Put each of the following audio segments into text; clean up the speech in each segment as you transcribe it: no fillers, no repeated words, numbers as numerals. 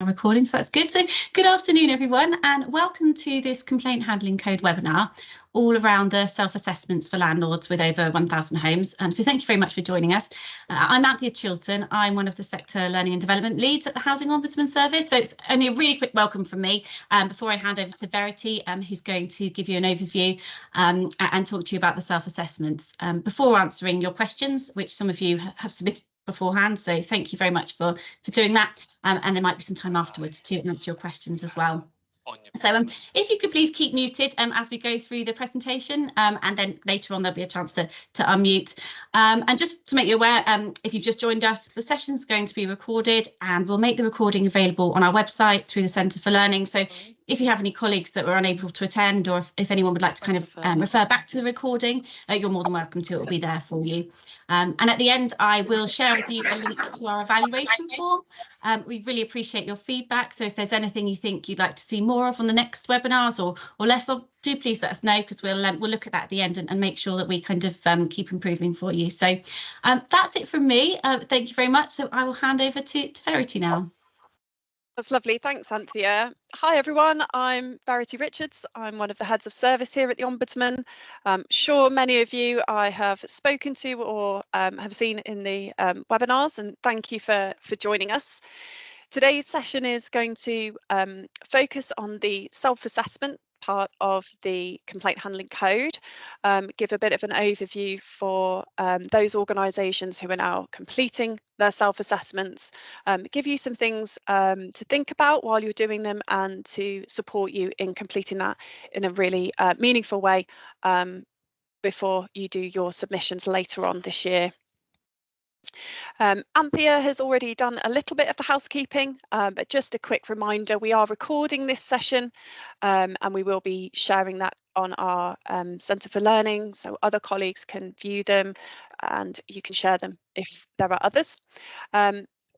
Recording, so that's good. So good afternoon everyone, and welcome to this complaint handling code webinar all around the self-assessments for landlords with over 1,000 homes. So thank you very much for joining us. I'm Anthea Chilton. I'm one of the sector learning and development leads at the Housing Ombudsman Service. So it's only a really quick welcome from me before I hand over to Verity, who's going to give you an overview and talk to you about the self-assessments before answering your questions, which some of you have submitted beforehand. So thank you very much for doing that. And there might be some time afterwards to answer your questions as well. So if you could please keep muted as we go through the presentation, and then later on there'll be a chance to unmute. And just to make you aware, if you've just joined us, the session's going to be recorded and we'll make the recording available on our website through the Centre for Learning. So if you have any colleagues that were unable to attend, or if anyone would like to kind of refer back to the recording, you're more than welcome to. It will be there for you. And at the end, I will share with you a link to our evaluation form. We really appreciate your feedback. So if there's anything you think you'd like to see more of on the next webinars or less of, do please let us know, because we'll look at that at the end and make sure that we kind of keep improving for you. So that's it from me. Thank you very much. So I will hand over to Verity now. That's lovely. Thanks, Anthea. Hi, everyone. I'm Verity Richards. I'm one of the heads of service here at the Ombudsman. I'm sure many of you I have spoken to or have seen in the webinars, and thank you for joining us. Today's session is going to focus on the self-assessment part of the complaint handling code, give a bit of an overview for those organisations who are now completing their self-assessments, give you some things to think about while you're doing them, and to support you in completing that in a really meaningful way before you do your submissions later on this year. Anthea has already done a little bit of the housekeeping, but just a quick reminder, we are recording this session and we will be sharing that on our Centre for Learning, so other colleagues can view them and you can share them if there are others.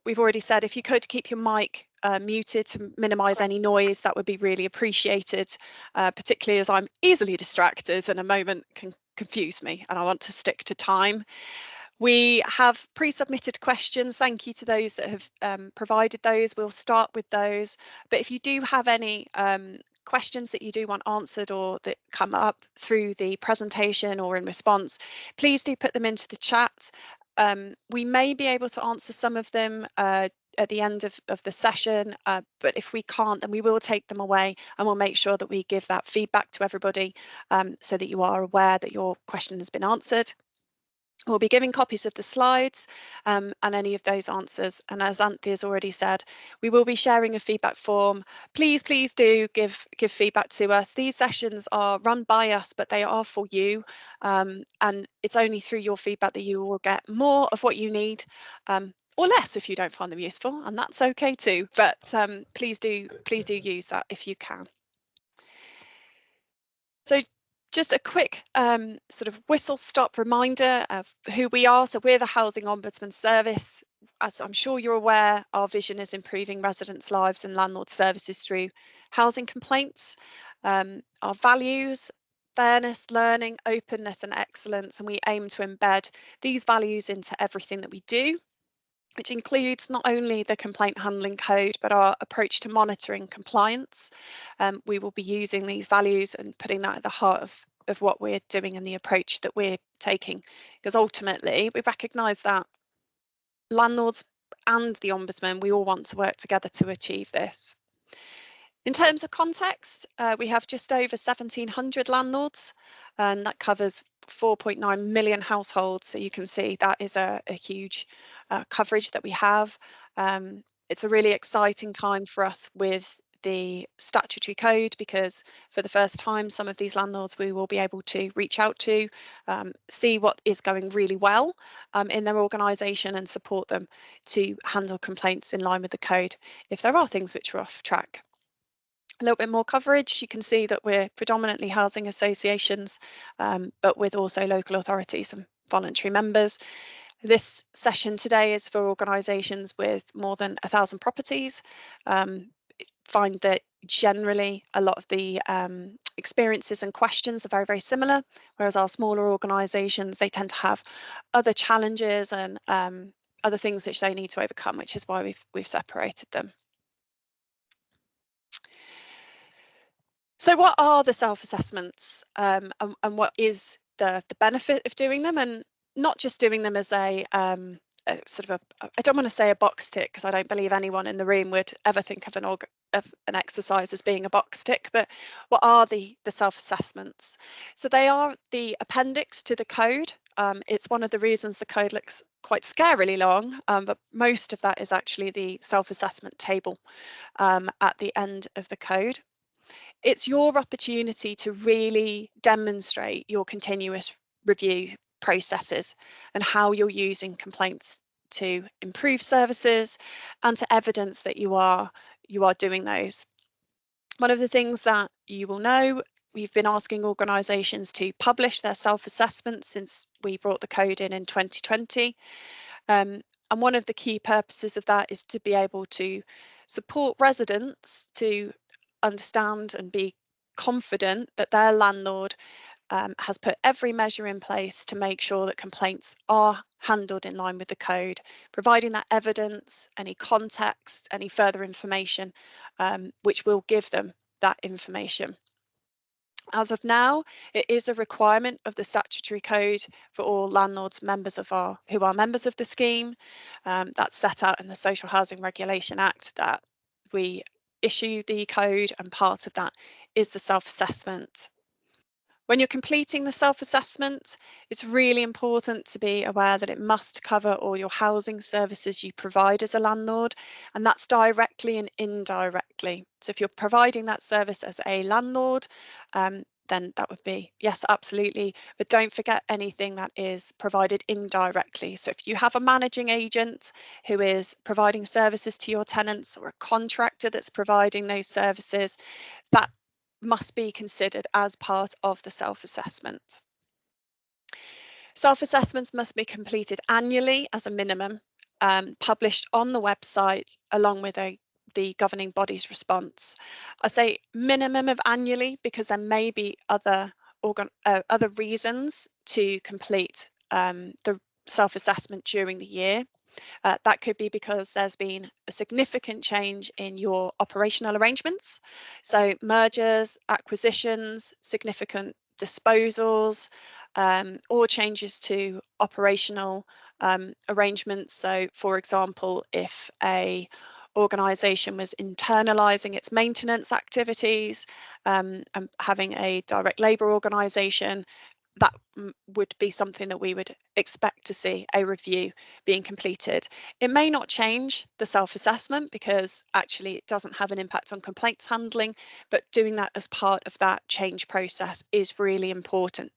We've already said if you could keep your mic muted to minimise any noise, that would be really appreciated, particularly as I'm easily distracted and a moment can confuse me and I want to stick to time. We have pre-submitted questions. Thank you to those that have provided those. We'll start with those. But if you do have any questions that you do want answered or that come up through the presentation or in response, please do put them into the chat. We may be able to answer some of them at the end of the session, but if we can't, then we will take them away and we'll make sure that we give that feedback to everybody so that you are aware that your question has been answered. We'll be giving copies of the slides and any of those answers. And as Anthea's already said, we will be sharing a feedback form. Please do give feedback to us. These sessions are run by us, but they are for you. And it's only through your feedback that you will get more of what you need, or less if you don't find them useful, and that's okay too. But please do use that if you can. So just a quick sort of whistle-stop reminder of who we are. So we're the Housing Ombudsman Service. As I'm sure you're aware, our vision is improving residents' lives and landlord services through housing complaints. Our values: fairness, learning, openness and excellence, and we aim to embed these values into everything that we do, which includes not only the complaint handling code, but our approach to monitoring compliance. We will be using these values and putting that at the heart of what we're doing and the approach that we're taking, because ultimately we recognise that landlords and the Ombudsman, we all want to work together to achieve this. In terms of context, we have just over 1,700 landlords, and that covers 4.9 million households. So you can see that is a huge coverage that we have. It's a really exciting time for us with the Statutory Code, because for the first time, some of these landlords we will be able to reach out to, see what is going really well in their organisation and support them to handle complaints in line with the code if there are things which are off track. A little bit more coverage, you can see that we're predominantly housing associations, but with also local authorities and voluntary members. This session today is for organisations with more than 1,000 properties. Find that generally a lot of the experiences and questions are very, very similar, whereas our smaller organisations, they tend to have other challenges and other things which they need to overcome, which is why we've separated them. So what are the self-assessments, and what is the benefit of doing them, and not just doing them as a sort of I don't want to say a box tick, because I don't believe anyone in the room would ever think of an exercise as being a box tick, but what are the self-assessments? So they are the appendix to the code. It's one of the reasons the code looks quite scarily long, but most of that is actually the self-assessment table at the end of the code. It's your opportunity to really demonstrate your continuous review processes and how you're using complaints to improve services and to evidence that you are doing those. One of the things that you will know, we've been asking organisations to publish their self-assessment since we brought the code in 2020. And one of the key purposes of that is to be able to support residents to understand and be confident that their landlord has put every measure in place to make sure that complaints are handled in line with the code, providing that evidence, any context, any further information, which will give them that information. As of now, it is a requirement of the Statutory Code for all landlords who are members of the scheme. That's set out in the Social Housing Regulation Act that we issue the code, and part of that is the self-assessment. When you're completing the self-assessment, it's really important to be aware that it must cover all your housing services you provide as a landlord, and that's directly and indirectly. So if you're providing that service as a landlord, then that would be, yes, absolutely. But don't forget anything that is provided indirectly. So if you have a managing agent who is providing services to your tenants, or a contractor that's providing those services, that must be considered as part of the self-assessment. Self-assessments must be completed annually as a minimum, published on the website along with the governing body's response. I say minimum of annually because there may be other reasons to complete the self-assessment during the year. That could be because there's been a significant change in your operational arrangements. So mergers, acquisitions, significant disposals, or changes to operational arrangements. So for example, if a organisation was internalising its maintenance activities and having a direct labour organisation, that would be something that we would expect to see a review being completed. It may not change the self-assessment because actually it doesn't have an impact on complaints handling, but doing that as part of that change process is really important.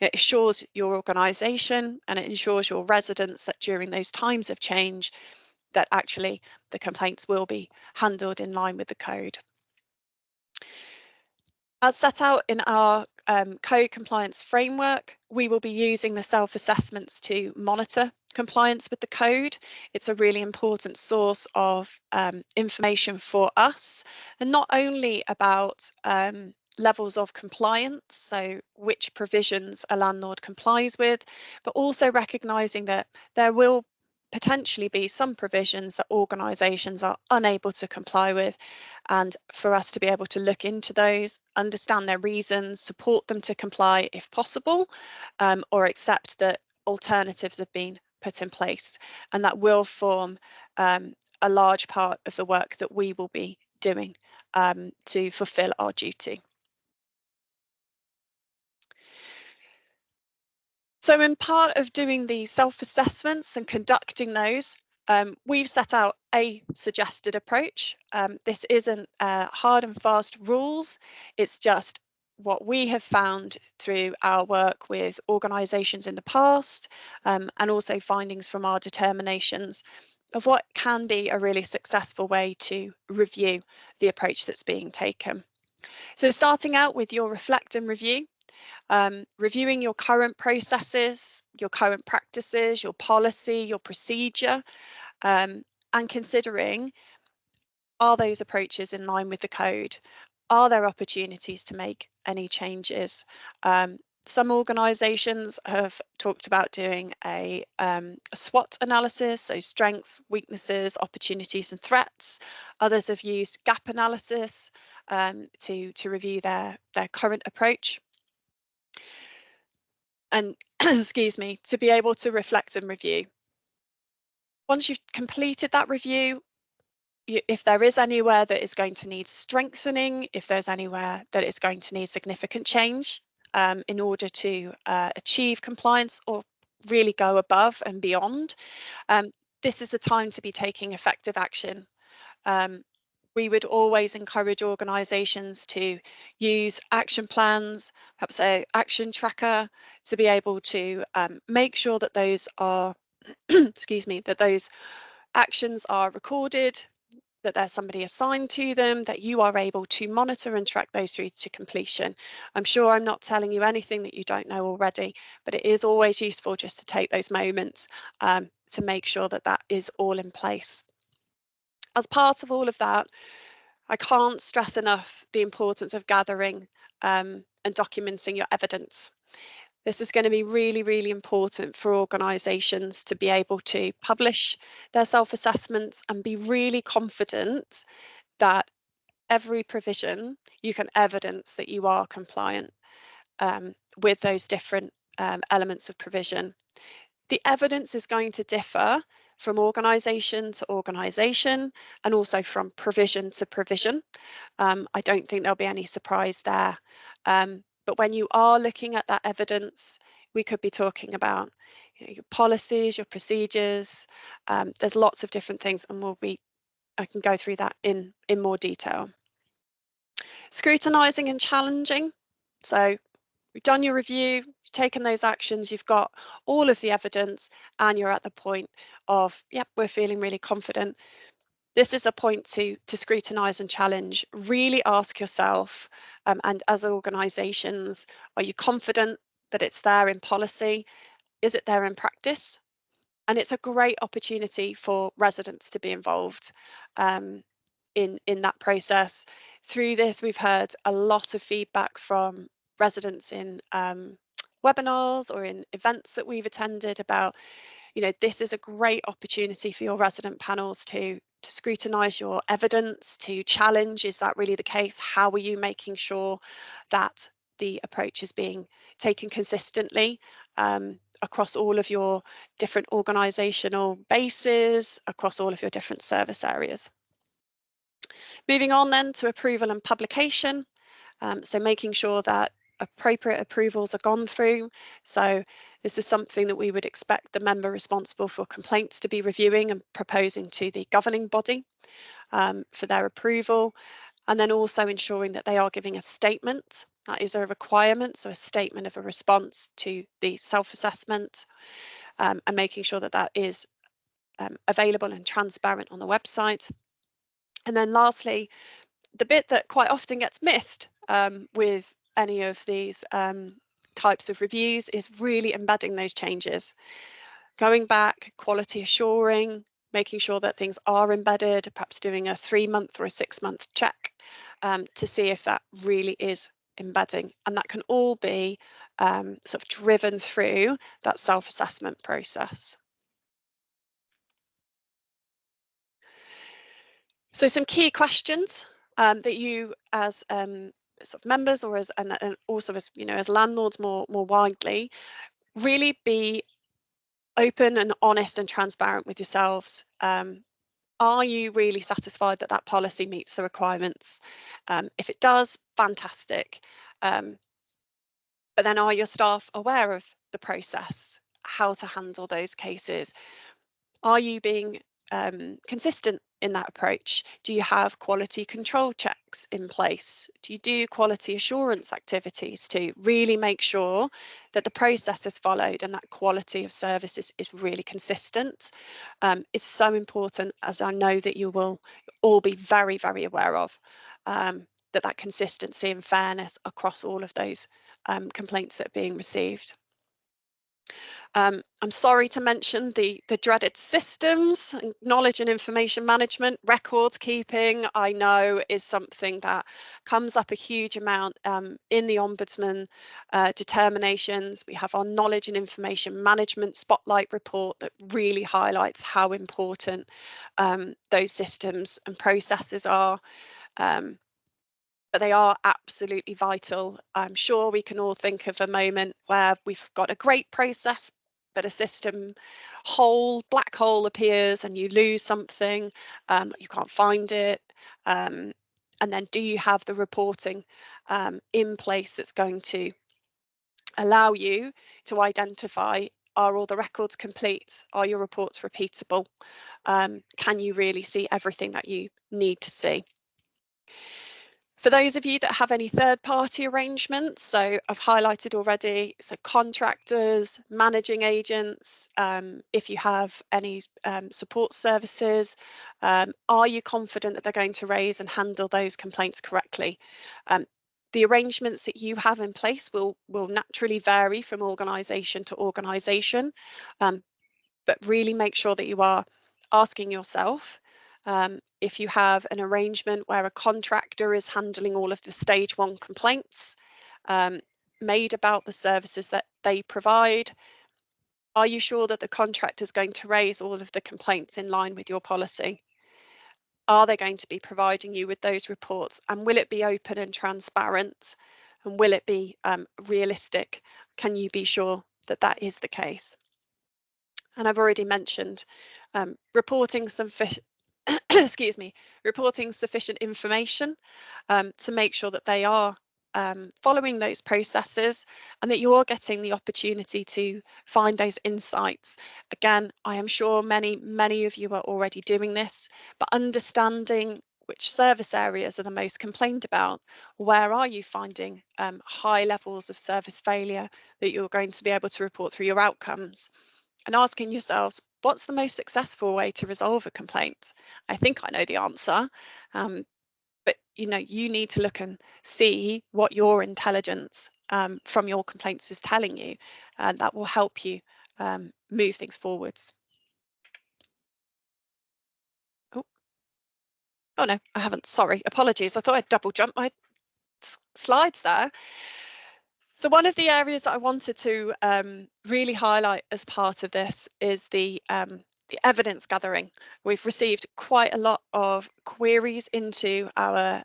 It assures your organisation and it ensures your residents that during those times of change, that actually the complaints will be handled in line with the code. As set out in our code compliance framework, we will be using the self-assessments to monitor compliance with the code. It's a really important source of information for us, and not only about levels of compliance, so which provisions a landlord complies with, but also recognising that there will potentially be some provisions that organisations are unable to comply with, and for us to be able to look into those, understand their reasons, support them to comply if possible, or accept that alternatives have been put in place. And that will form a large part of the work that we will be doing to fulfil our duty. So in part of doing the self-assessments and conducting those, we've set out a suggested approach. This isn't hard and fast rules, it's just what we have found through our work with organisations in the past, and also findings from our determinations of what can be a really successful way to review the approach that's being taken. So starting out with your reflect and review, reviewing your current processes, your current practices, your policy, your procedure, and considering, are those approaches in line with the code? Are there opportunities to make any changes? Some organisations have talked about doing a SWOT analysis, so strengths, weaknesses, opportunities and threats. Others have used gap analysis to review their current approach. And excuse me, to be able to reflect and review. Once you've completed that review, if there is anywhere that is going to need strengthening, if there's anywhere that is going to need significant change in order to achieve compliance or really go above and beyond, this is the time to be taking effective action. We would always encourage organisations to use action plans, perhaps an action tracker, to be able to make sure that those are, excuse me, that those actions are recorded, that there's somebody assigned to them, that you are able to monitor and track those through to completion. I'm sure I'm not telling you anything that you don't know already, but it is always useful just to take those moments to make sure that that is all in place. As part of all of that, I can't stress enough the importance of gathering and documenting your evidence. This is going to be really, really important for organisations to be able to publish their self-assessments and be really confident that every provision you can evidence that you are compliant with those different elements of provision. The evidence is going to differ from organisation to organisation and also from provision to provision. I don't think there'll be any surprise there. But when you are looking at that evidence, we could be talking about your policies, your procedures. There's lots of different things, and I can go through that in more detail. Scrutinising and challenging. So we've done your review, you've taken those actions, you've got all of the evidence, and you're at the point of, yep, we're feeling really confident. This is a point to scrutinise and challenge. Really ask yourself, and as organisations, are you confident that it's there in policy? Is it there in practice? And it's a great opportunity for residents to be involved in that process. Through this, we've heard a lot of feedback from residents in webinars or in events that we've attended about, this is a great opportunity for your resident panels to scrutinise your evidence, to challenge, is that really the case? How are you making sure that the approach is being taken consistently across all of your different organisational bases, across all of your different service areas? Moving on then to approval and publication. So making sure that appropriate approvals are gone through. So this is something that we would expect the member responsible for complaints to be reviewing and proposing to the governing body for their approval. And then also ensuring that they are giving a statement. That is a requirement, so a statement of a response to the self-assessment, and making sure that that is available and transparent on the website. And then lastly, the bit that quite often gets missed with any of these types of reviews is really embedding those changes. Going back, quality assuring, making sure that things are embedded, perhaps doing a 3-month or a 6-month check to see if that really is embedding. And that can all be sort of driven through that self-assessment process. So some key questions that you as sort of members or as and also as as landlords more widely, really be open and honest and transparent with yourselves. Are you really satisfied that that policy meets the requirements? If it does, fantastic. But then are your staff aware of the process, how to handle those cases? Are you being consistent in that approach? Do you have quality control checks in place? Do you do quality assurance activities to really make sure that the process is followed and that quality of services is really consistent? It's so important, as I know that you will all be very, very aware of, that consistency and fairness across all of those complaints that are being received. I'm sorry to mention the dreaded systems, knowledge and information management, records keeping. I know is something that comes up a huge amount in the Ombudsman determinations. We have our knowledge and information management spotlight report that really highlights how important those systems and processes are. But they are absolutely vital. I'm sure we can all think of a moment where we've got a great process, but a system black hole appears and you lose something, you can't find it. And then do you have the reporting in place that's going to allow you to identify, are all the records complete? Are your reports repeatable? Can you really see everything that you need to see? For those of you that have any third-party arrangements, so I've highlighted already, so contractors, managing agents, if you have any support services, are you confident that they're going to raise and handle those complaints correctly? The arrangements that you have in place will naturally vary from organisation to organisation, but really make sure that you are asking yourself, if you have an arrangement where a contractor is handling all of the stage 1 complaints made about the services that they provide, are you sure that the contractor is going to raise all of the complaints in line with your policy? Are they going to be providing you with those reports, and will it be open and transparent, and will it be realistic? Can you be sure that that is the case? And I've already mentioned reporting excuse me, reporting sufficient information to make sure that they are following those processes and that you're getting the opportunity to find those insights. Again, I am sure many of you are already doing this, but understanding which service areas are the most complained about, where are you finding high levels of service failure that you're going to be able to report through your outcomes, and asking yourselves, what's the most successful way to resolve a complaint? I think I know the answer, but you need to look and see what your intelligence from your complaints is telling you, and that will help you move things forwards. Oh no, I haven't. Sorry, apologies. I thought I'd double jump my slides there. So one of the areas that I wanted to really highlight as part of this is the evidence gathering. We've received quite a lot of queries into our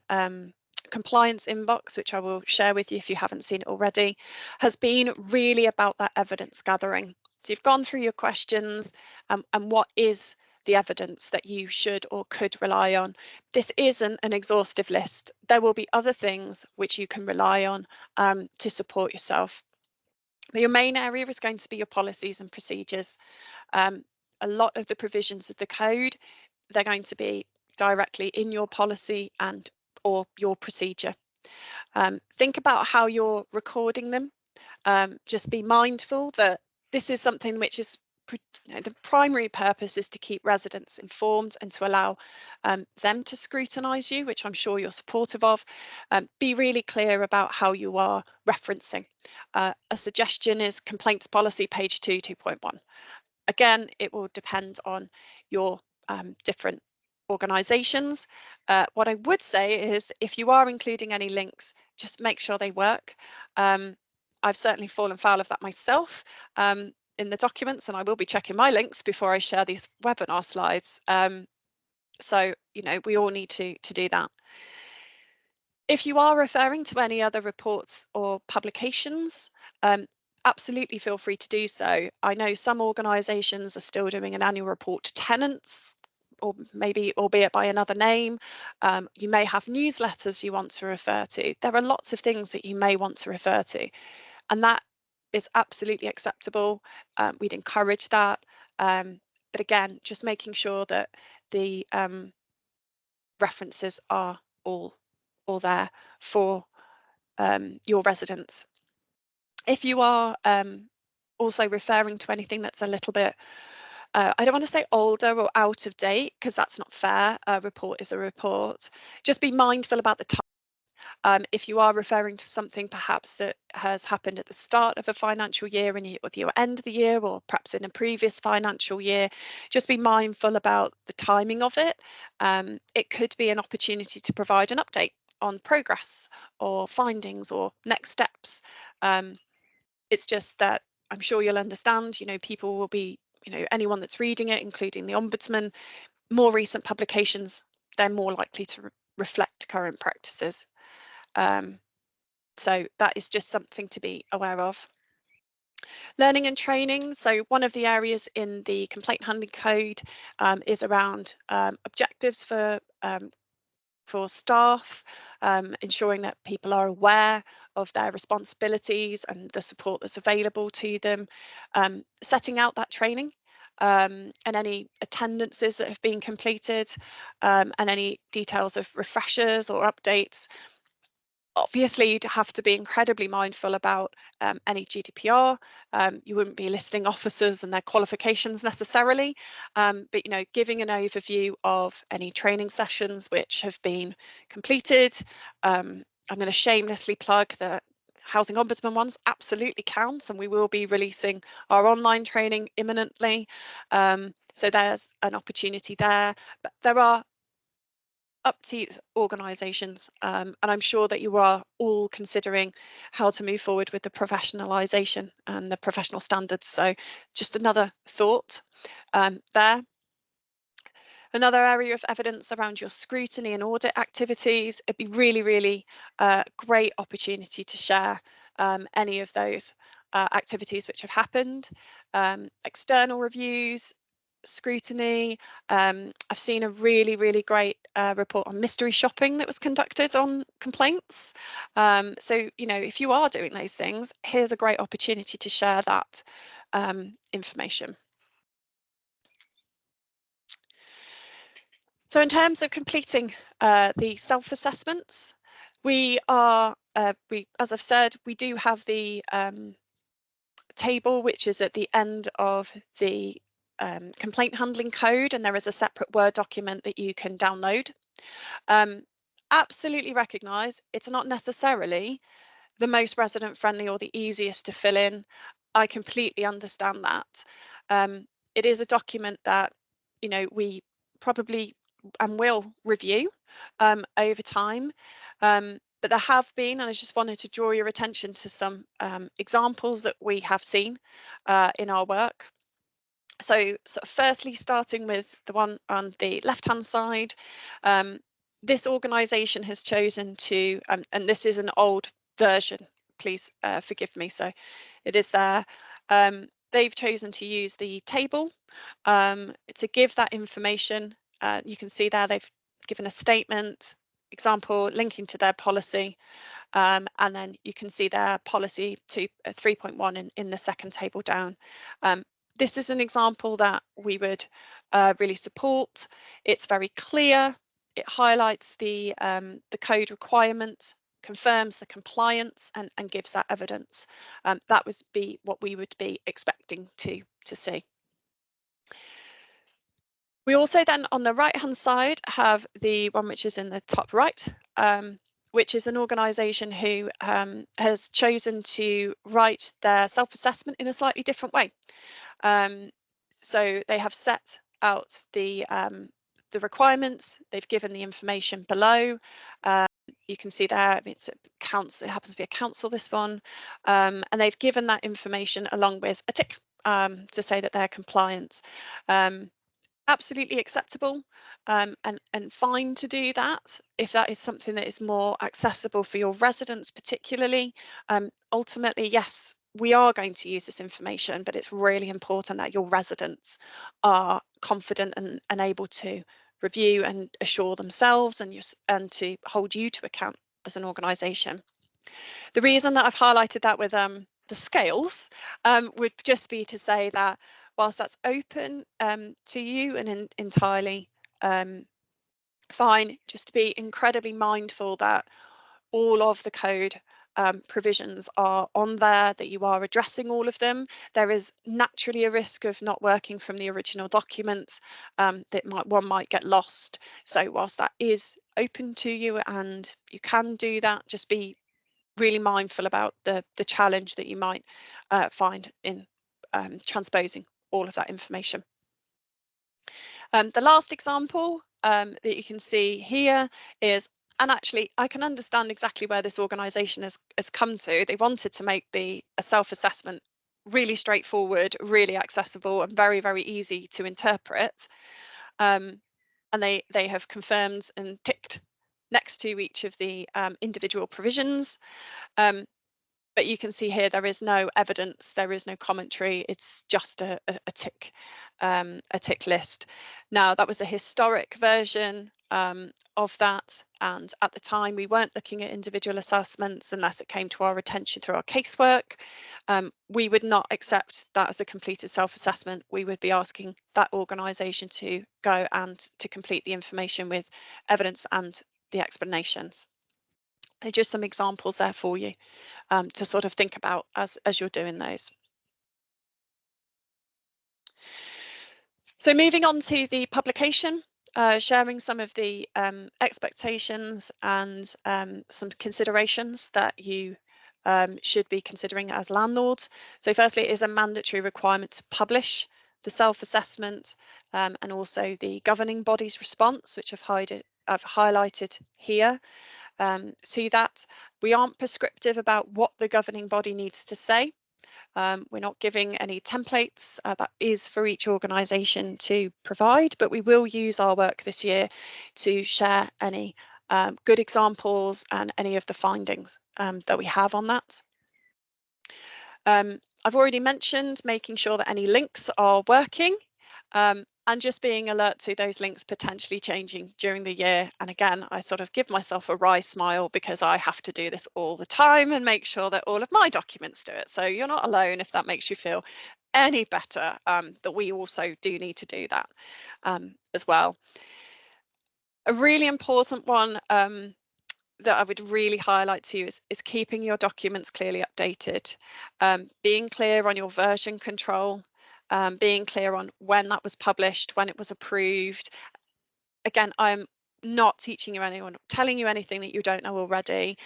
compliance inbox, which I will share with you if you haven't seen it already, has been really about that evidence gathering. So you've gone through your questions and what is the evidence that you should or could rely on. This isn't an exhaustive list. There will be other things which you can rely on to support yourself. But your main area is going to be your policies and procedures. A lot of the provisions of the code, they're going to be directly in your policy or your procedure. Think about how you're recording them. Just be mindful that this is something which is the primary purpose is to keep residents informed and to allow them to scrutinise you, which I'm sure you're supportive of. Be really clear about how you are referencing. A suggestion is complaints policy page 2.1. Again, it will depend on your different organisations. What I would say is if you are including any links, just make sure they work. I've certainly fallen foul of that myself in the documents, and I will be checking my links before I share these webinar slides. So, we all need to do that. If you are referring to any other reports or publications, absolutely feel free to do so. I know some organisations are still doing an annual report to tenants, or maybe albeit by another name. You may have newsletters you want to refer to. There are lots of things that you may want to refer to, and that is absolutely acceptable. We'd encourage that. But again, just making sure that the references are all there for your residents. If you are also referring to anything that's a little bit, I don't want to say older or out of date, because that's not fair. A report is a report. Just be mindful about the time. If you are referring to something perhaps that has happened at the start of a financial year and at the end of the year, or perhaps in a previous financial year, just be mindful about the timing of it. It could be an opportunity to provide an update on progress or findings or next steps. It's just that I'm sure you'll understand, people will be, anyone that's reading it, including the Ombudsman, more recent publications, they're more likely to reflect current practices. So that is just something to be aware of. Learning and training. So one of the areas in the Complaint Handling Code is around objectives for staff, ensuring that people are aware of their responsibilities and the support that's available to them, setting out that training and any attendances that have been completed, and any details of refreshers or updates. Obviously, you'd have to be incredibly mindful about any GDPR. You wouldn't be listing officers and their qualifications necessarily, but giving an overview of any training sessions which have been completed. I'm going to shamelessly plug that Housing Ombudsman ones absolutely count, and we will be releasing our online training imminently. So there's an opportunity there, but there are up to organisations, and I'm sure that you are all considering how to move forward with the professionalisation and the professional standards. So just another thought there. Another area of evidence around your scrutiny and audit activities. It'd be really great opportunity to share any of those activities which have happened. External reviews, scrutiny. I've seen a really great report on mystery shopping that was conducted on complaints. So if you are doing those things, here's a great opportunity to share that information. So in terms of completing the self-assessments, we are, as I've said, we do have the table which is at the end of the complaint handling code, and there is a separate Word document that you can download. Absolutely recognise it's not necessarily the most resident friendly or the easiest to fill in. I completely understand that. It is a document that we probably and will review over time. But there have been, and I just wanted to draw your attention to some examples that we have seen in our work. So firstly, starting with the one on the left-hand side, this organisation has chosen to, and this is an old version, please forgive me, so it is there. They've chosen to use the table to give that information. You can see there they've given a statement, example linking to their policy, and then you can see their policy to 3.1 in the second table down. This is an example that we would really support. It's very clear. It highlights the code requirement, confirms the compliance, and gives that evidence. That would be what we would be expecting to see. We also then on the right hand side have the one which is in the top right, which is an organisation who has chosen to write their self-assessment in a slightly different way. So they have set out the requirements, they've given the information below. You can see there it's a council, it happens to be a council, this one, and they've given that information along with a tick to say that they're compliant. Absolutely acceptable and fine to do that if that is something that is more accessible for your residents particularly. Ultimately, yes, we are going to use this information, but it's really important that your residents are confident and able to review and assure themselves and to hold you to account as an organisation. The reason that I've highlighted that with the scales would just be to say that whilst that's open to you and entirely fine, just to be incredibly mindful that all of the code provisions are on there, that you are addressing all of them. There is naturally a risk of not working from the original document, that one might get lost. So whilst that is open to you and you can do that, just be really mindful about the challenge that you might find in transposing all of that information. The last example that you can see here is, and actually I can understand exactly where this organisation has come to. They wanted to make a self-assessment really straightforward, really accessible and very, very easy to interpret. And they have confirmed and ticked next to each of the individual provisions. But you can see here there is no evidence, there is no commentary. It's just a tick list. Now that was a historic version of that, and at the time we weren't looking at individual assessments unless it came to our attention through our casework. We would not accept that as a completed self-assessment. We would be asking that organisation to go and to complete the information with evidence and the explanations. They're just some examples there for you to sort of think about as you're doing those. So moving on to the publication, sharing some of the expectations and some considerations that you should be considering as landlords. So firstly, it is a mandatory requirement to publish the self-assessment and also the governing body's response, which I've highlighted here. See that we aren't prescriptive about what the governing body needs to say. We're not giving any templates, that is for each organisation to provide, but we will use our work this year to share any good examples and any of the findings that we have on that. I've already mentioned making sure that any links are working. And just being alert to those links potentially changing during the year. And again, I sort of give myself a wry smile because I have to do this all the time and make sure that all of my documents do it. So you're not alone if that makes you feel any better, that we also do need to do that as well. A really important one that I would really highlight to you is keeping your documents clearly updated, being clear on your version control, being clear on when that was published, when it was approved. Again, I'm not teaching you anyone, telling you anything that you don't know already.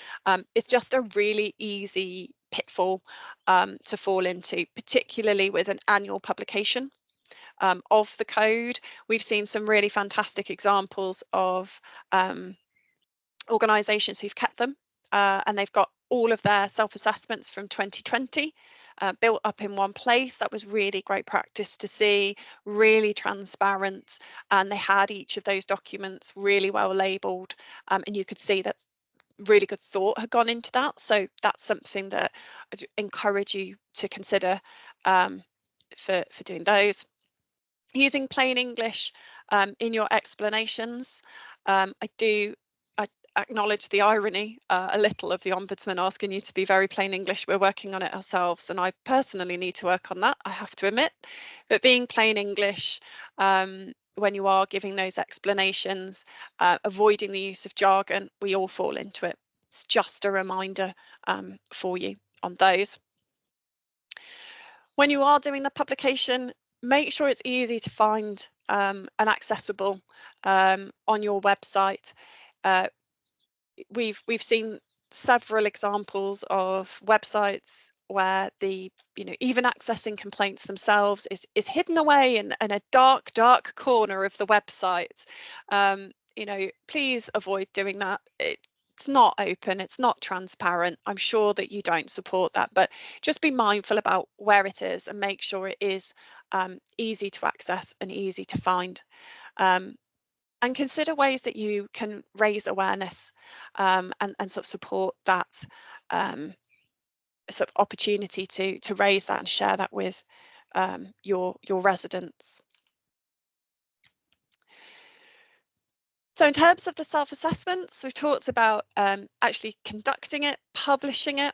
It's just a really easy pitfall to fall into, particularly with an annual publication of the code. We've seen some really fantastic examples of organisations who've kept them and they've got all of their self-assessments from 2020 built up in one place. That was really great practice to see, really transparent, and they had each of those documents really well labelled, and you could see that really good thought had gone into that. So that's something that I'd encourage you to consider for doing those. Using plain English in your explanations. I acknowledge the irony a little of the Ombudsman asking you to be very plain English. We're working on it ourselves, and I personally need to work on that, I have to admit. But being plain English when you are giving those explanations, avoiding the use of jargon, we all fall into it. It's just a reminder for you on those. When you are doing the publication, make sure it's easy to find and accessible on your website. We've seen several examples of websites where even accessing complaints themselves is hidden away in a dark corner of the website. Please avoid doing that. It's not open, it's not transparent. I'm sure that you don't support that, but just be mindful about where it is and make sure it is easy to access and easy to find. And consider ways that you can raise awareness and sort of support that sort of opportunity to raise that and share that with your residents. So in terms of the self-assessments, we've talked about actually conducting it, publishing it,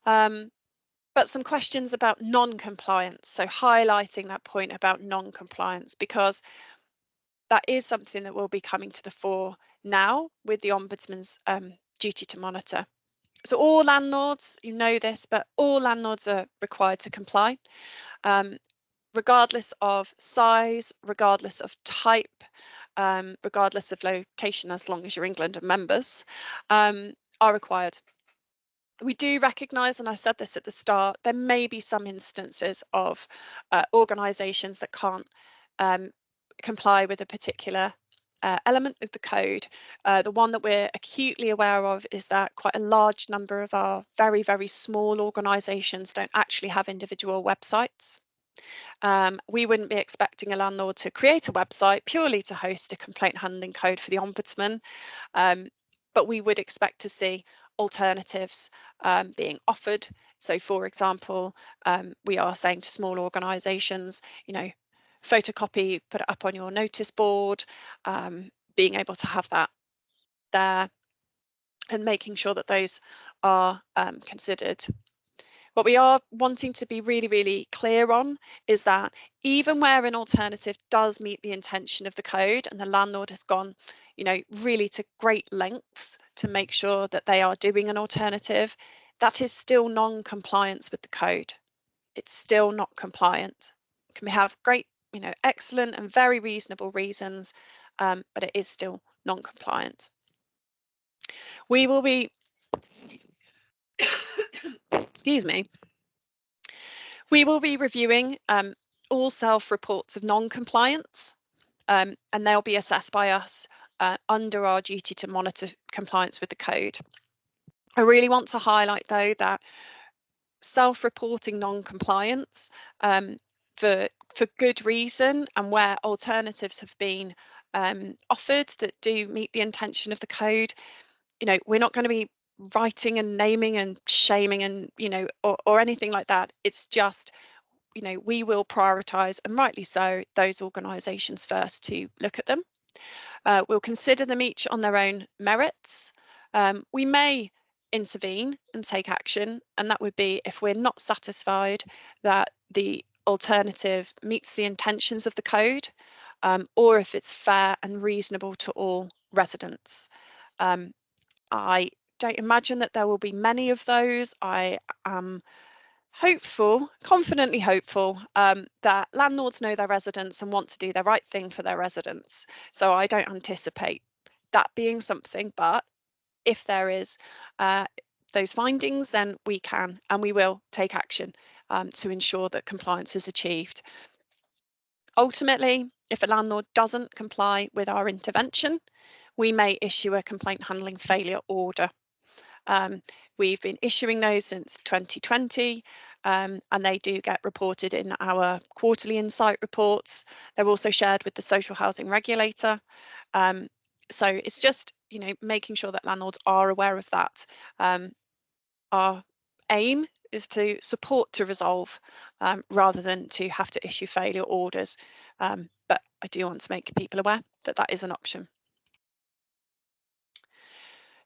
but some questions about non-compliance. So highlighting that point about non-compliance, because that is something that will be coming to the fore now with the Ombudsman's duty to monitor. So all landlords, you know this, but all landlords are required to comply, regardless of size, regardless of type, regardless of location, as long as you're England and members, are required. We do recognise, and I said this at the start, there may be some instances of organisations that can't comply with a particular element of the code. The one that we're acutely aware of is that quite a large number of our very, very small organisations don't actually have individual websites. We wouldn't be expecting a landlord to create a website purely to host a complaint handling code for the Ombudsman, but we would expect to see alternatives being offered. So, for example, we are saying to small organisations, you know, photocopy, put it up on your notice board, being able to have that there and making sure that those are considered. What we are wanting to be really, really clear on is that even where an alternative does meet the intention of the code and the landlord has gone, you know, really to great lengths to make sure that they are doing an alternative, that is still non-compliance with the code. It's still not compliant. Can we have great, you know, excellent and very reasonable reasons, but it is still non-compliant. We will be, excuse me, we will be reviewing all self-reports of non-compliance, and they'll be assessed by us under our duty to monitor compliance with the code. I really want to highlight, though, that self-reporting non-compliance for good reason and where alternatives have been offered that do meet the intention of the code, you know, we're not going to be writing and naming and shaming and, you know, or anything like that. It's just, you know, we will prioritise, and rightly so, those organisations first to look at them. We'll consider them each on their own merits. We may intervene and take action, and that would be if we're not satisfied that the alternative meets the intentions of the code, or if it's fair and reasonable to all residents. I don't imagine that there will be many of those. I am hopeful, confidently hopeful, that landlords know their residents and want to do the right thing for their residents. So I don't anticipate that being something, but if there is those findings, then we can and we will take action to ensure that compliance is achieved. Ultimately, if a landlord doesn't comply with our intervention, we may issue a complaint handling failure order. We've been issuing those since 2020, and they do get reported in our quarterly insight reports. They're also shared with the social housing regulator. So it's just, you know, making sure that landlords are aware of that. Our aim is to support to resolve rather than to have to issue failure orders. But I do want to make people aware that that is an option.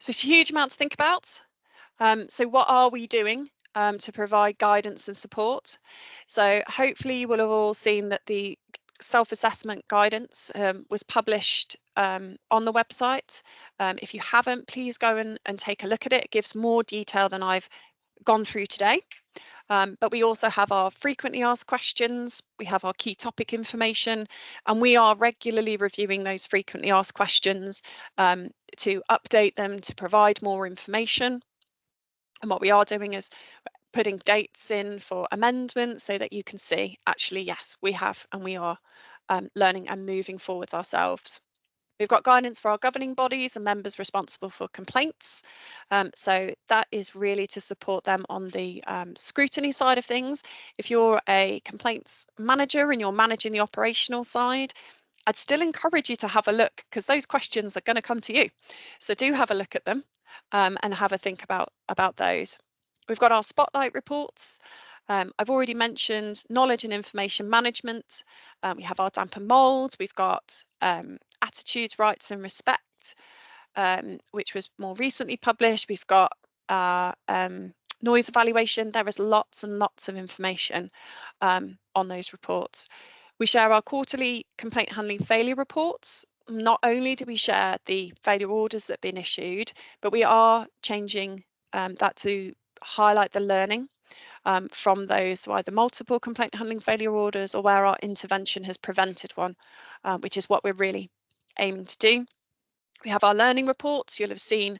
So it's a huge amount to think about. So what are we doing to provide guidance and support? So hopefully you will have all seen that the self-assessment guidance was published on the website. If you haven't, please go and take a look at it. It gives more detail than I've gone through today. But we also have our frequently asked questions, we have our key topic information, and we are regularly reviewing those frequently asked questions to update them, to provide more information. And what we are doing is putting dates in for amendments so that you can see, actually, yes, we have, and we are learning and moving forwards ourselves. We've got guidance for our governing bodies and members responsible for complaints. So that is really to support them on the scrutiny side of things. If you're a complaints manager and you're managing the operational side, I'd still encourage you to have a look, because those questions are going to come to you. So do have a look at them and have a think about those. We've got our spotlight reports. I've already mentioned knowledge and information management. We have our damp and mould. We've got attitudes, rights and respect, which was more recently published. We've got noise evaluation. There is lots and lots of information on those reports. We share our quarterly complaint handling failure reports. Not only do we share the failure orders that have been issued, but we are changing that to highlight the learning from those either multiple complaint handling failure orders or where our intervention has prevented one, which is what we're really aiming to do. We have our learning reports. You'll have seen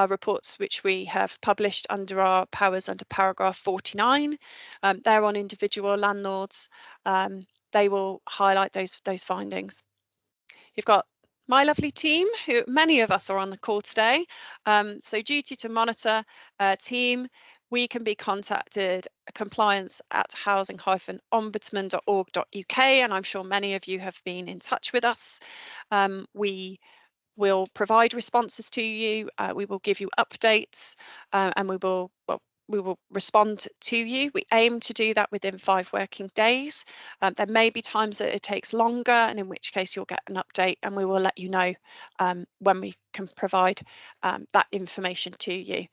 reports which we have published under our powers under paragraph 49. They're on individual landlords. They will highlight those findings. You've got my lovely team, who many of us are on the call today. So duty to monitor team, we can be contacted compliance@housing-ombudsman.org.uk, and I'm sure many of you have been in touch with us. We will provide responses to you. We will give you updates, and we will respond to you. We aim to do that within 5 working days. There may be times that it takes longer, and in which case you'll get an update, and we will let you know when we can provide that information to you.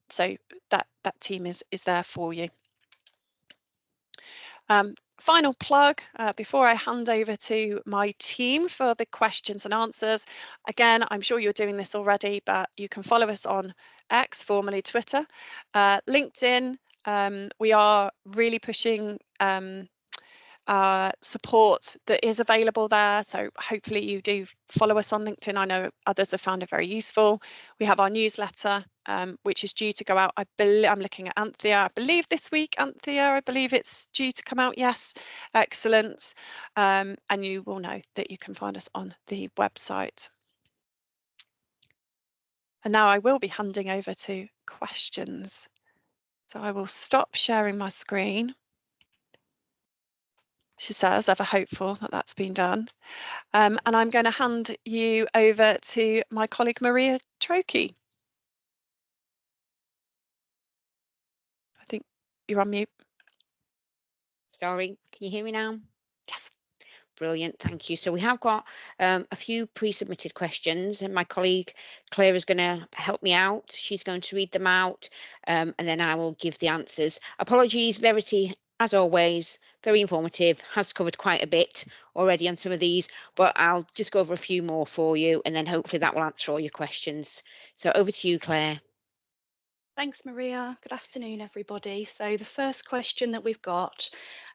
So that team is there for you. Final plug before I hand over to my team for the questions and answers. Again, I'm sure you're doing this already, but you can follow us on X, formerly Twitter, LinkedIn. We are really pushing support that is available there, so hopefully you do follow us on LinkedIn. I know others have found it very useful. We have our newsletter, which is due to go out. I'm looking at Anthea. I believe this week, Anthea. I believe it's due to come out. Yes, excellent. And you will know that you can find us on the website. And now I will be handing over to questions. So I will stop sharing my screen. She says, ever hopeful that that's been done. And I'm going to hand you over to my colleague Maria Trokey. I think you're on mute. Sorry, can you hear me now? Yes. Brilliant, thank you. So we have got a few pre-submitted questions, and my colleague Claire is going to help me out. She's going to read them out, and then I will give the answers. Apologies, Verity, as always, very informative, has covered quite a bit already on some of these, but I'll just go over a few more for you, and then hopefully that will answer all your questions. So over to you, Claire. Thanks, Maria. Good afternoon, everybody. So the first question that we've got,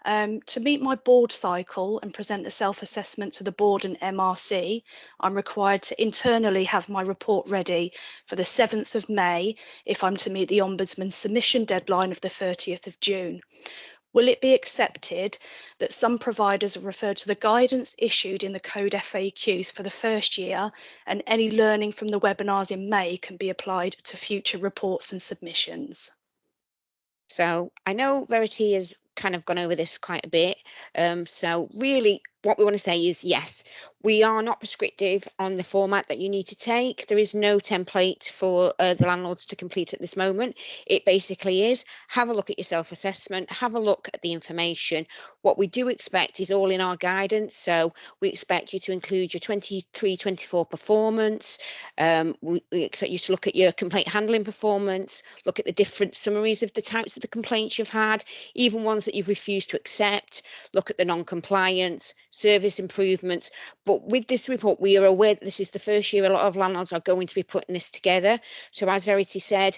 to meet my board cycle and present the self-assessment to the board and MRC, I'm required to internally have my report ready for the 7th of May if I'm to meet the Ombudsman's submission deadline of the 30th of June. Will it be accepted that some providers are referred to the guidance issued in the Code FAQs for the first year, and any learning from the webinars in May can be applied to future reports and submissions? So I know Verity has kind of gone over this quite a bit. So really what we want to say is, yes, we are not prescriptive on the format that you need to take. There is no template for the landlords to complete at this moment. It basically is have a look at your self-assessment, have a look at the information. What we do expect is all in our guidance. So we expect you to include your 23-24 performance. We expect you to look at your complaint handling performance, look at the different summaries of the types of the complaints you've had, even ones that you've refused to accept, look at the non-compliance, service improvements. But with this report, we are aware that this is the first year a lot of landlords are going to be putting this together. So as Verity said,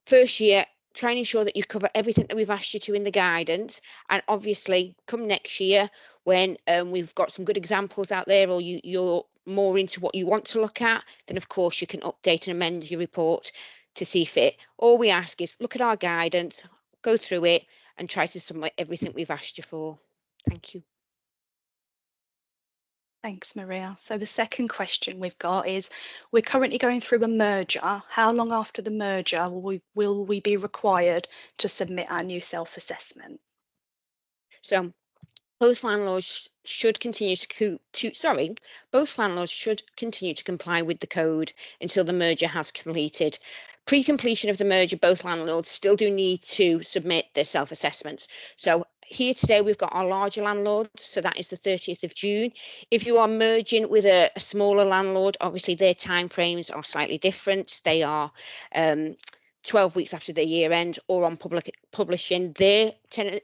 first year, try and ensure that you cover everything that we've asked you to in the guidance. And obviously, come next year, when we've got some good examples out there, or you're more into what you want to look at, then of course you can update and amend your report to see fit. All we ask is look at our guidance, go through it, and try to submit everything we've asked you for. Thank you. Thanks, Maria. So the second question we've got is, we're currently going through a merger. How long after the merger will we be required to submit our new self-assessment? So both landlords should continue both landlords should continue to comply with the code until the merger has completed. Pre-completion of the merger, both landlords still do need to submit their self-assessments. So here today we've got our larger landlords, so that is the 30th of June. If you are merging with a smaller landlord, obviously their timeframes are slightly different. They are 12 weeks after their year end, or on publishing their tenant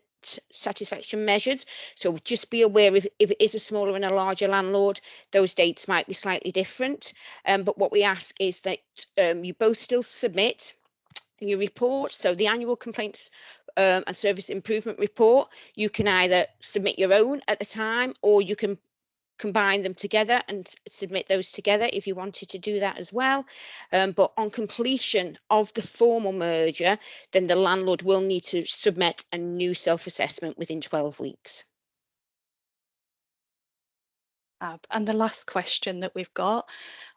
satisfaction measures. So just be aware if it is a smaller and a larger landlord, those dates might be slightly different. But what we ask is that you both still submit your report. So the annual complaints and service improvement report, you can either submit your own at the time, or you can combine them together and submit those together if you wanted to do that as well. But on completion of the formal merger, then the landlord will need to submit a new self-assessment within 12 weeks. And the last question that we've got,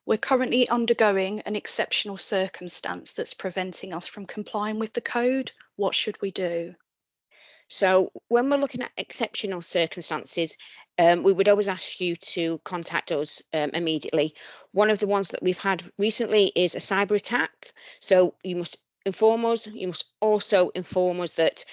we're currently undergoing an exceptional circumstance that's preventing us from complying with the code. What should we do? So when we're looking at exceptional circumstances, we would always ask you to contact us immediately. One of the ones that we've had recently is a cyber attack. So you must inform us. You must also inform us that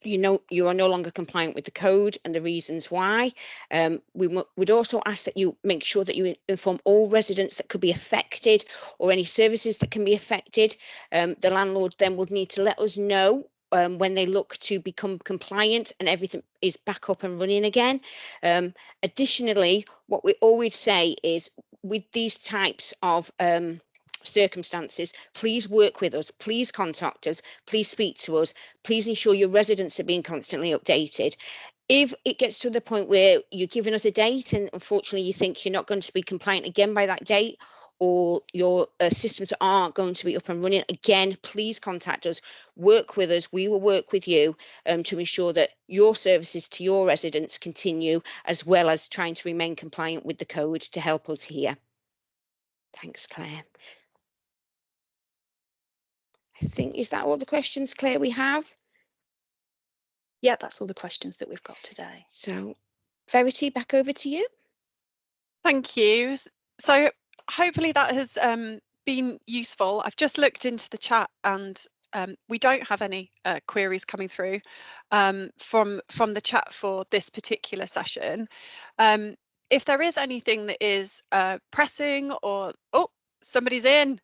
you are no longer compliant with the code and the reasons why. We would also ask that you make sure that you inform all residents that could be affected, or any services that can be affected. The landlord then would need to let us know when they look to become compliant and everything is back up and running again. Additionally, what we always say is, with these types of circumstances, please work with us, please contact us, please speak to us, please ensure your residents are being constantly updated. If it gets to the point where you're giving us a date and unfortunately you think you're not going to be compliant again by that date, or your systems aren't going to be up and running again, please contact us, work with us. We will work with you to ensure that your services to your residents continue, as well as trying to remain compliant with the code to help us here. Thanks, Claire. I think, is that all the questions, Claire, we have? Yeah, that's all the questions that we've got today. So, Verity, back over to you. Thank you. So hopefully that has been useful. I've just looked into the chat, and we don't have any queries coming through from the chat for this particular session. If there is anything that is pressing, or somebody's in.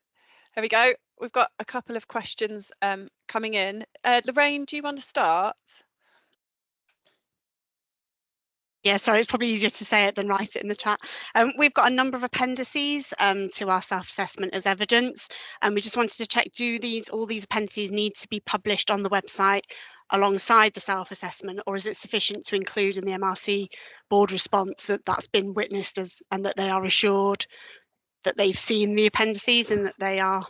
There we go. We've got a couple of questions coming in. Lorraine, do you want to start? Yeah, sorry, it's probably easier to say it than write it in the chat. We've got a number of appendices to our self-assessment as evidence, and we just wanted to check, do all these appendices need to be published on the website alongside the self-assessment, or is it sufficient to include in the MRC board response that that's been witnessed and that they are assured that they've seen the appendices and that they are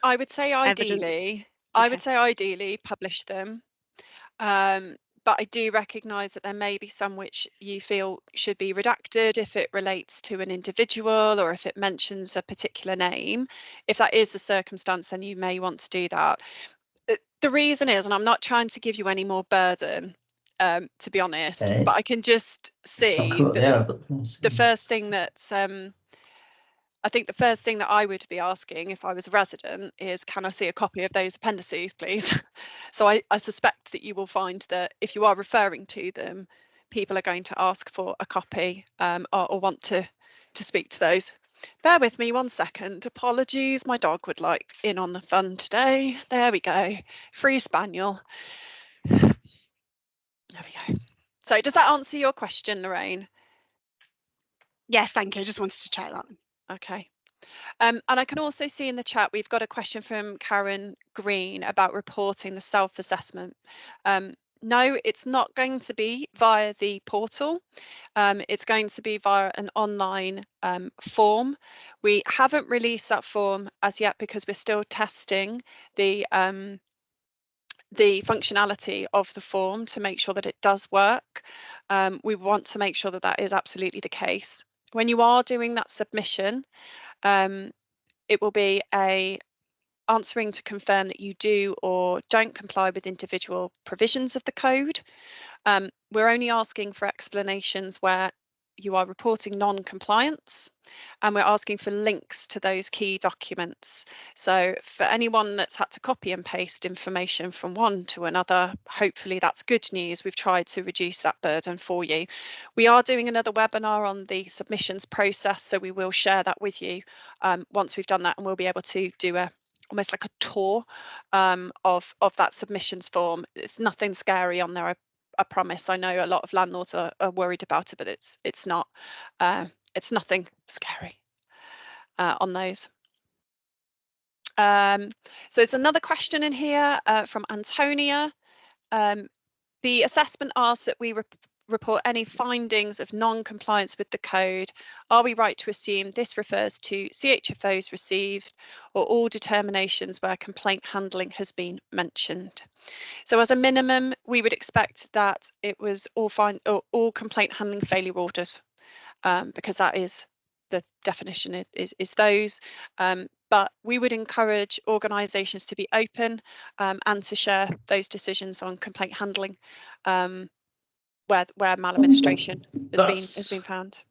I would say ideally, evident? I would say ideally publish them. But I do recognise that there may be some which you feel should be redacted if it relates to an individual, or if it mentions a particular name. If that is the circumstance, then you may want to do that. The reason is, and I'm not trying to give you any more burden, to be honest, but I can just see that the first thing that I think the first thing that I would be asking if I was a resident is, can I see a copy of those appendices, please? So I suspect that you will find that if you are referring to them, people are going to ask for a copy or want to speak to those. Bear with me 1 second. Apologies, my dog would like in on the fun today. There we go. Free spaniel. There we go. So does that answer your question, Lorraine? Yes, thank you. I just wanted to check that. Okay. And I can also see in the chat we've got a question from Karen Green about reporting the self-assessment. No, it's not going to be via the portal. It's going to be via an online form. We haven't released that form as yet because we're still testing the functionality of the form to make sure that it does work. We want to make sure that that is absolutely the case. When you are doing that submission, it will be answering to confirm that you do or don't comply with individual provisions of the code. We're only asking for explanations where you are reporting non-compliance, and we're asking for links to those key documents. So for anyone that's had to copy and paste information from one to another, hopefully that's good news. We've tried to reduce that burden for you. We are doing another webinar on the submissions process, so we will share that with you once we've done that, and we'll be able to do a almost like a tour of that submissions form. It's nothing scary on there, I promise. I know a lot of landlords are worried about it, but it's not. It's nothing scary on those. So it's another question in here from Antonia. The assessment asks that we report any findings of non-compliance with the code. Are we right to assume this refers to CHFOs received or all determinations where complaint handling has been mentioned? So as a minimum, we would expect that it was all complaint handling failure orders, because that is the definition is those. But we would encourage organisations to be open and to share those decisions on complaint handling where maladministration has been found.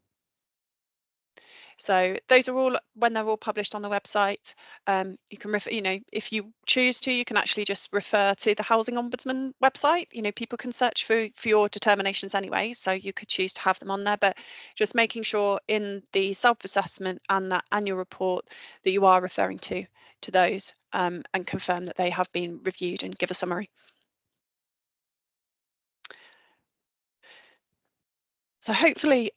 So those are all, when they're all published on the website, you can refer, if you choose to, you can actually just refer to the Housing Ombudsman website. People can search for your determinations anyway, so you could choose to have them on there, but just making sure in the self-assessment and that annual report that you are referring to those and confirm that they have been reviewed and give a summary. So hopefully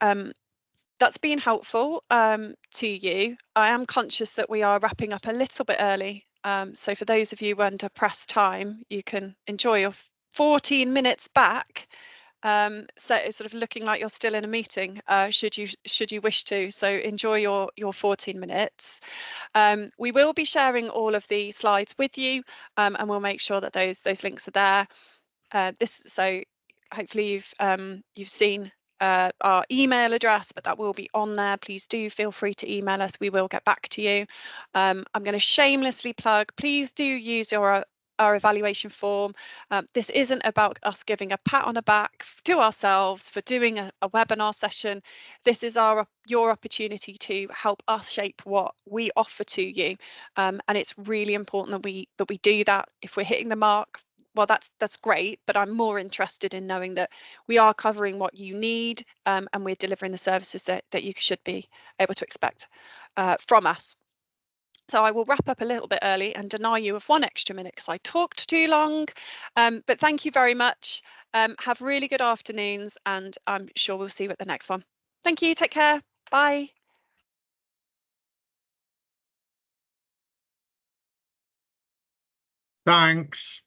that's been helpful to you. I am conscious that we are wrapping up a little bit early. So for those of you under press time, you can enjoy your 14 minutes back. So it's sort of looking like you're still in a meeting, should you wish to. So enjoy your 14 minutes. We will be sharing all of the slides with you, and we'll make sure that those links are there. So hopefully you've seen our email address, but that will be on there. Please do feel free to email us. We will get back to you. I'm going to shamelessly plug, please do use our evaluation form. This isn't about us giving a pat on the back to ourselves for doing a webinar session. This is your opportunity to help us shape what we offer to you, and it's really important that we do that. If we're hitting the mark, well, that's great, but I'm more interested in knowing that we are covering what you need, and we're delivering the services that you should be able to expect from us. So I will wrap up a little bit early and deny you of 1 extra minute because I talked too long, but thank you very much. Have really good afternoons, and I'm sure we'll see you at the next one. Thank you, take care, bye. Thanks.